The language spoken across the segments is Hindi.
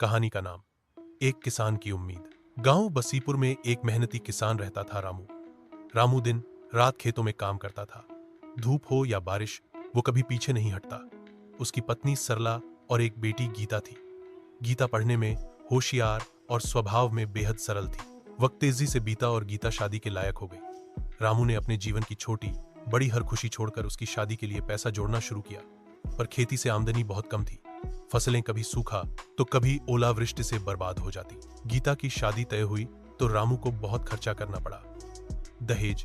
कहानी का नाम एक किसान की उम्मीद। गांव बसीपुर में एक मेहनती किसान रहता था, रामू। रामू दिन रात खेतों में काम करता था। धूप हो या बारिश, वो कभी पीछे नहीं हटता। उसकी पत्नी सरला और एक बेटी गीता थी। गीता पढ़ने में होशियार और स्वभाव में बेहद सरल थी। वक्त तेजी से बीता और गीता शादी के लायक हो गई। रामू ने अपने जीवन की छोटी बड़ी हर खुशी छोड़कर उसकी शादी के लिए पैसा जोड़ना शुरू किया, पर खेती से आमदनी बहुत कम थी। फसलें कभी सूखा तो कभी ओलावृष्टि से बर्बाद हो जाती। गीता की शादी तय हुई तो रामू को बहुत खर्चा करना पड़ा। दहेज,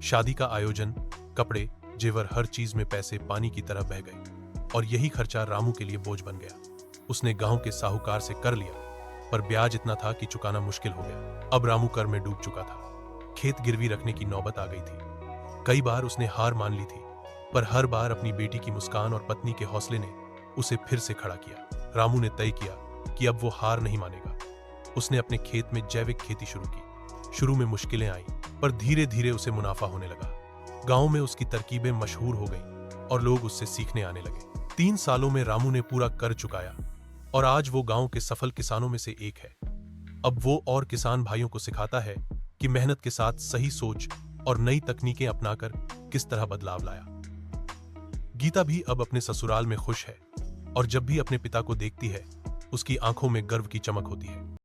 शादी का आयोजन, कपड़े, जेवर, हर चीज में पैसे पानी की तरह बह गए और यही खर्चा रामू के लिए बोझ बन गया। उसने गांव के साहूकार से कर लिया, पर ब्याज इतना था कि चुकाना मुश्किल हो गया। अब रामू कर में डूब चुका था। खेत गिरवी रखने की नौबत आ गई थी। कई बार उसने हार मान ली थी, पर हर बार अपनी बेटी की मुस्कान और पत्नी के हौसले ने उसे फिर से खड़ा किया। रामू ने तय किया कि अब वो हार नहीं मानेगा। उसने अपने खेत में जैविक खेती शुरू की। शुरू में मुश्किलें आईं, पर धीरे धीरे उसे मुनाफा होने लगा। गांव में उसकी तरकीबें मशहूर हो गईं और लोग उससे सीखने आने लगे। 3 सालों में रामू ने पूरा कर चुकाया और आज वो गांव के सफल किसानों में से एक है। अब वो और किसान भाइयों को सिखाता है कि मेहनत के साथ सही सोच और नई तकनीकें अपनाकर किस तरह बदलाव लाया। गीता भी अब अपने ससुराल में खुश है और जब भी अपने पिता को देखती है, उसकी आंखों में गर्व की चमक होती है।